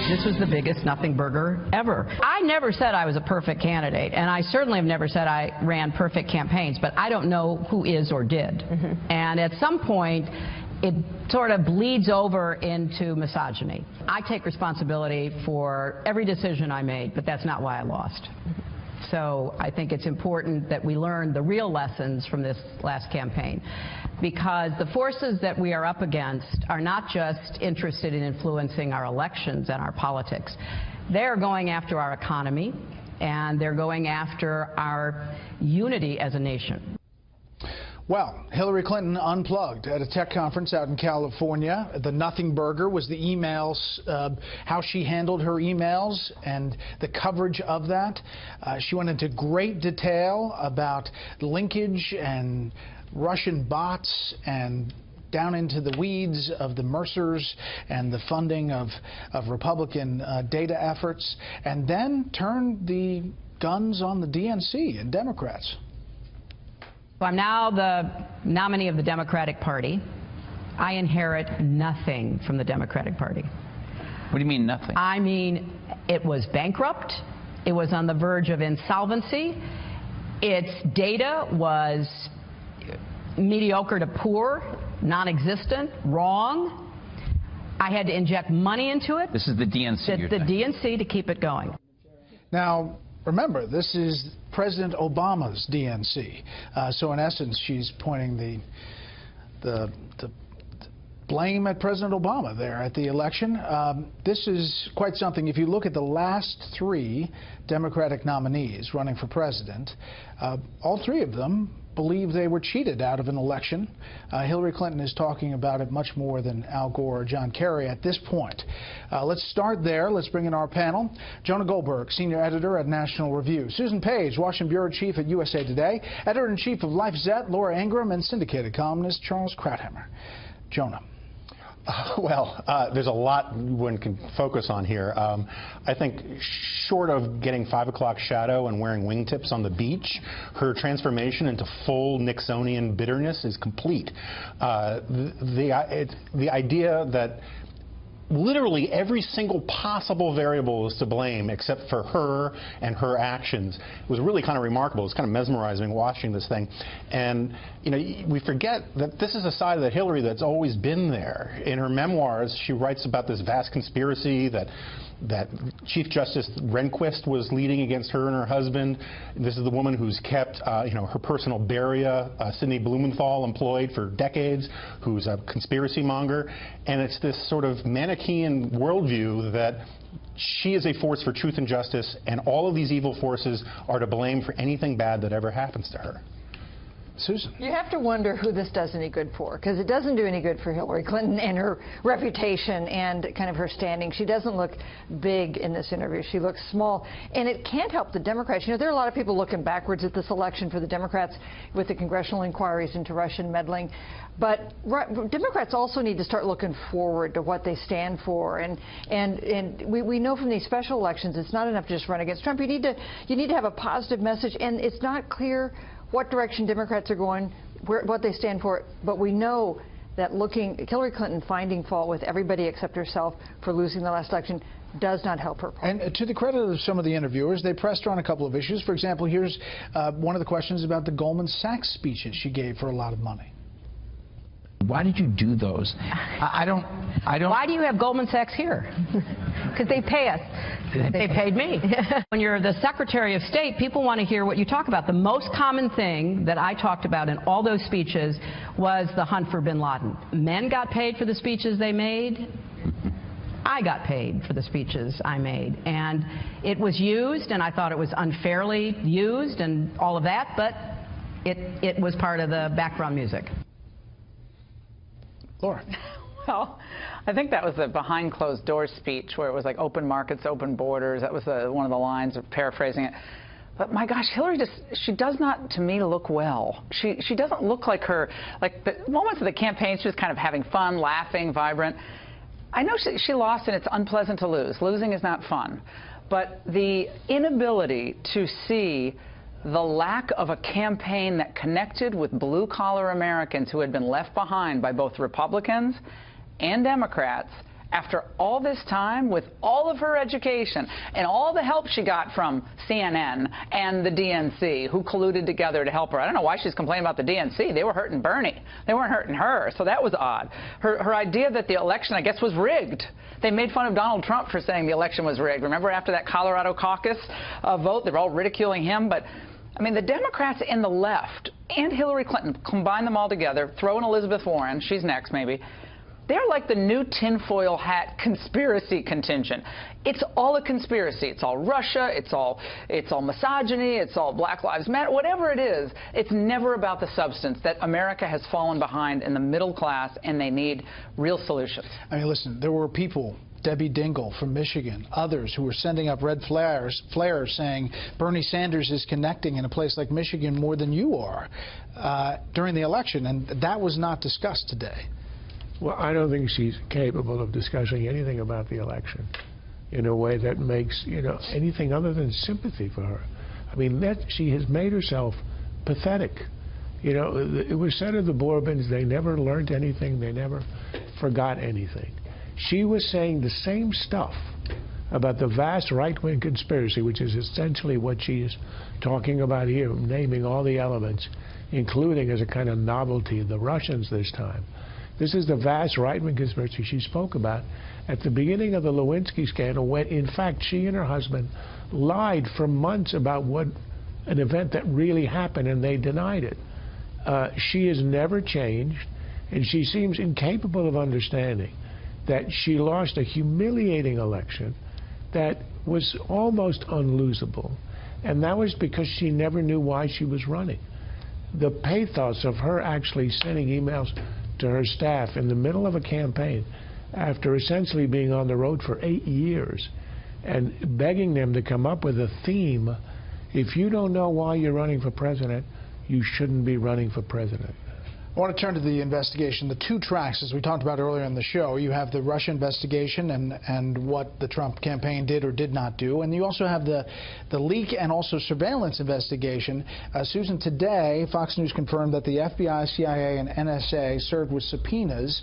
This was the biggest nothing burger ever. I never said I was a perfect candidate, and I certainly have never said I ran perfect campaigns, but I don't know who is or did. And at some point, it sort of bleeds over into misogyny. I take responsibility for every decision I made, but that's not why I lost. So I think it's important that we learn the real lessons from this last campaign, because the forces that we are up against are not just interested in influencing our elections and our politics. They're going after our economy, and they're going after our unity as a nation. Well, Hillary Clinton unplugged at a tech conference out in California. The nothing burger was the emails, how she handled her emails and the coverage of that. She went into great detail about linkage and Russian bots and down into the weeds of the Mercers and the funding of Republican data efforts, and then turned the guns on the DNC and Democrats. So I'm now the nominee of the Democratic Party. I inherit nothing from the Democratic Party. What do you mean nothing? I mean, it was bankrupt. It was on the verge of insolvency. Its data was mediocre to poor, non-existent, wrong. I had to inject money into it. This is the DNC. The DNC to keep it going. Now, remember, this is President Obama's DNC. So in essence, she's pointing the blame at President Obama there at the election. This is quite something. If you look at the last three Democratic nominees running for president, all three of them believe they were cheated out of an election. Hillary Clinton is talking about it much more than Al Gore or John Kerry at this point. Let's start there. Let's bring in our panel. Jonah Goldberg, senior editor at National Review. Susan Page, Washington bureau chief at USA Today. Editor-in-chief of LifeZette, Laura Ingraham, and syndicated columnist Charles Krauthammer. Jonah. Well, there's a lot one can focus on here. I think short of getting 5 o'clock shadow and wearing wingtips on the beach, her transformation into full Nixonian bitterness is complete. The idea that literally every single possible variable is to blame except for her and her actions. It was really kind of remarkable. It's kind of mesmerizing watching this thing. And, you know, we forget that this is a side of the Hillary that's always been there. In her memoirs, she writes about this vast conspiracy that Chief Justice Rehnquist was leading against her and her husband. This is the woman who's kept, her personal Beria, Sidney Blumenthal, employed for decades, who's a conspiracy monger. And it's this sort of Manichaean worldview that she is a force for truth and justice, and all of these evil forces are to blame for anything bad that ever happens to her. Susan. You have to wonder who this does any good for, because it doesn't do any good for Hillary Clinton and her reputation and kind of her standing. She doesn't look big in this interview. She looks small, and it can't help the Democrats. You know, there are a lot of people looking backwards at this election for the Democrats with the congressional inquiries into Russian meddling. But Democrats also need to start looking forward to what they stand for. And we know from these special elections it's not enough to just run against Trump. You need to have a positive message, and it's not clear what direction Democrats are going, what they stand for, but we know that Hillary Clinton finding fault with everybody except herself for losing the last election does not help her party. And to the credit of some of the interviewers, they pressed her on a couple of issues. For example, here's one of the questions about the Goldman Sachs speeches she gave for a lot of money. Why did you do those? I don't. Why do you have Goldman Sachs here? Because they pay us. They paid me. When you're the Secretary of State, people want to hear what you talk about. The most common thing that I talked about in all those speeches was the hunt for bin Laden. Men got paid for the speeches they made. I got paid for the speeches I made. And it was used, and I thought it was unfairly used and all of that, but it was part of the background music. Laura. Well, I think that was the behind closed doors speech where it was like open markets, open borders. That was one of the lines, of paraphrasing it. But my gosh, Hillary she does not, to me, look well. She doesn't look like her, like the moments of the campaign, she was kind of having fun, laughing, vibrant. I know she lost, and it's unpleasant to lose. Losing is not fun. But the inability to see the lack of a campaign that connected with blue-collar Americans who had been left behind by both Republicans and Democrats after all this time, with all of her education and all the help she got from CNN and the DNC, who colluded together to help her. I don't know why she's complaining about the DNC. They were hurting Bernie. They weren't hurting her, so that was odd. Her idea that the election, I guess, was rigged. They made fun of Donald Trump for saying the election was rigged. Remember after that Colorado caucus vote, they were all ridiculing him. But, I mean, the Democrats and the left and Hillary Clinton, combine them all together, throw in Elizabeth Warren, she's next maybe, they're like the new tinfoil hat conspiracy contingent. It's all a conspiracy. It's all Russia. It's all misogyny. It's all Black Lives Matter. Whatever it is, it's never about the substance. That America has fallen behind in the middle class, and they need real solutions. I mean, listen, there were people, Debbie Dingell from Michigan, others who were sending up red flares saying Bernie Sanders is connecting in a place like Michigan more than you are during the election, and that was not discussed today. Well, I don't think she's capable of discussing anything about the election in a way that makes, anything other than sympathy for her. I mean, she has made herself pathetic. It was said of the Bourbons, they never learned anything, they never forgot anything. She was saying the same stuff about the vast right-wing conspiracy, which is essentially what she is talking about here, naming all the elements, including as a kind of novelty the Russians this time. This is the vast right-wing conspiracy she spoke about at the beginning of the Lewinsky scandal, when, in fact, she and her husband lied for months about an event that really happened, and they denied it. She has never changed, and she seems incapable of understanding that she lost a humiliating election that was almost unlosable, and that was because she never knew why she was running. The pathos of her actually sending emails to her staff in the middle of a campaign after essentially being on the road for 8 years and begging them to come up with a theme. If you don't know why you're running for president, you shouldn't be running for president. I want to turn to the investigation, the two tracks, as we talked about earlier in the show. You have the Russia investigation and what the Trump campaign did or did not do. And you also have the leak and also surveillance investigation. Susan, today, Fox News confirmed that the FBI, CIA, and NSA served with subpoenas.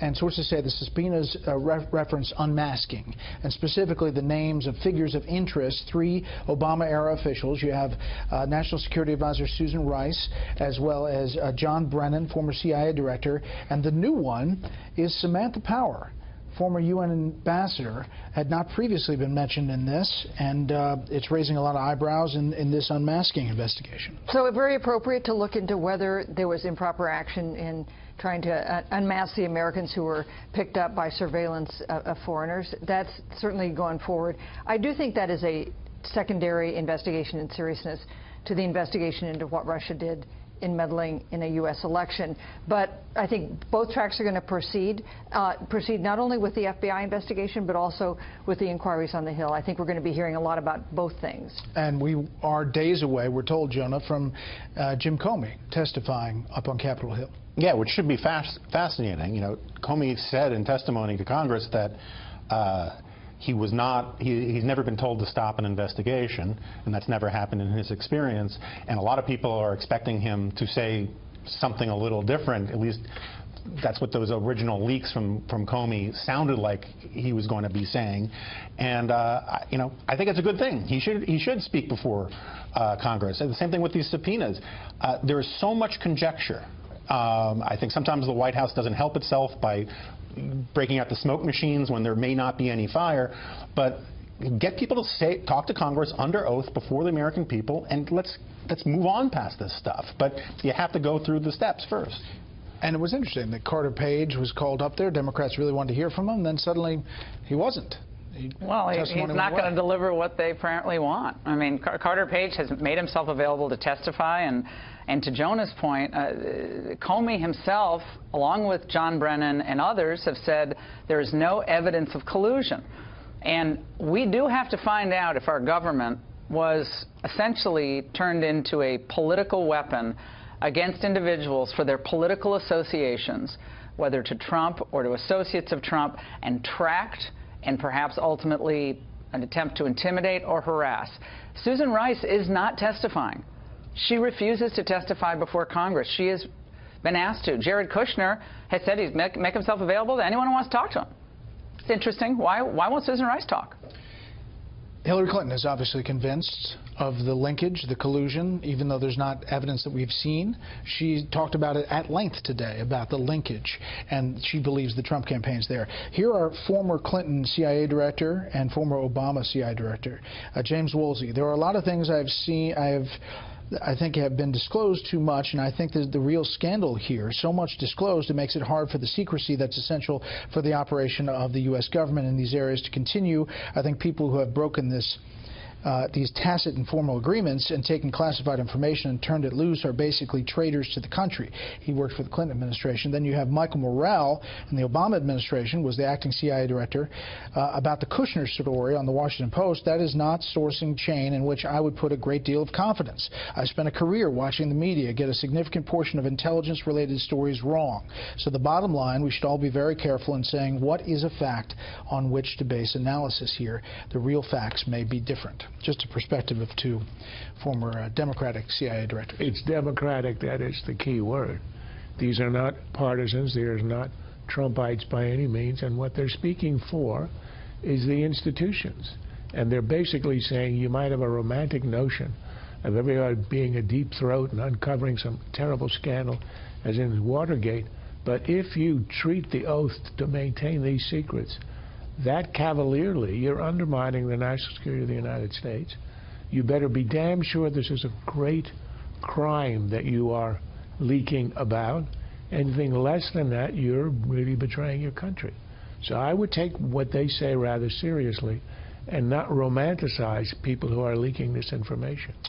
And sources say the subpoenas reference unmasking, and specifically the names of figures of interest, 3 Obama-era officials. You have National Security Advisor Susan Rice, as well as John Brennan, former CIA director, and the new one is Samantha Power, former UN ambassador, had not previously been mentioned in this, and it's raising a lot of eyebrows in this unmasking investigation. So it's very appropriate to look into whether there was improper action in trying to unmask the Americans who were picked up by surveillance of foreigners. That's certainly going forward. I do think that is a secondary investigation in seriousness to the investigation into what Russia did in meddling in a U.S. election. But I think both tracks are going to proceed not only with the FBI investigation, but also with the inquiries on the Hill. I think we're going to be hearing a lot about both things. And we are days away, we're told, Jonah, from Jim Comey testifying up on Capitol Hill. Yeah, which should be fascinating. Comey said in testimony to Congress that he's never been told to stop an investigation, and that's never happened in his experience. And a lot of people are expecting him to say something a little different. At least that's what those original leaks from Comey sounded like he was going to be saying. And I think it's a good thing. He should speak before Congress. And the same thing with these subpoenas. There is so much conjecture. I think sometimes the White House doesn't help itself by breaking out the smoke machines when there may not be any fire, but get people to talk to Congress under oath before the American people, and let's move on past this stuff. But you have to go through the steps first. And it was interesting that Carter Page was called up there. Democrats really wanted to hear from him, then suddenly he wasn't. He's not going to deliver what they apparently want. I mean, Carter Page has made himself available to testify, and to Jonah's point, Comey himself, along with John Brennan and others, have said there is no evidence of collusion. And we do have to find out if our government was essentially turned into a political weapon against individuals for their political associations, whether to Trump or to associates of Trump, and tracked and perhaps ultimately an attempt to intimidate or harass. Susan Rice is not testifying. She refuses to testify before Congress. She has been asked to. Jared Kushner has said he's make himself available to anyone who wants to talk to him. It's interesting. Why won't Susan Rice talk? Hillary Clinton is obviously convinced of the linkage, the collusion, even though there's not evidence that we've seen. She talked about it at length today, about the linkage, and she believes the Trump campaign's there. Here are former Clinton CIA director and former Obama CIA director, James Woolsey. There are a lot of things I've seen, I think have been disclosed too much, and I think that the real scandal here, so much disclosed, it makes it hard for the secrecy that's essential for the operation of the U.S. government in these areas to continue. I think people who have broken these tacit and formal agreements and taken classified information and turned it loose are basically traitors to the country. He worked for the Clinton administration. Then you have Michael Morrell in the Obama administration, was the acting CIA director, about the Kushner story on the Washington Post. That is not sourcing chain in which I would put a great deal of confidence. I spent a career watching the media get a significant portion of intelligence-related stories wrong. So the bottom line, we should all be very careful in saying what is a fact on which to base analysis here. The real facts may be different. Just a perspective of two former Democratic CIA directors. It's democratic, that is the key word. These are not partisans, they are not Trumpites by any means, and what they're speaking for is the institutions. And they're basically saying you might have a romantic notion of everybody being a deep throat and uncovering some terrible scandal, as in Watergate, but if you treat the oath to maintain these secrets that cavalierly, you're undermining the national security of the United States. You better be damn sure this is a great crime that you are leaking about. Anything less than that, you're really betraying your country. So I would take what they say rather seriously and not romanticize people who are leaking this information.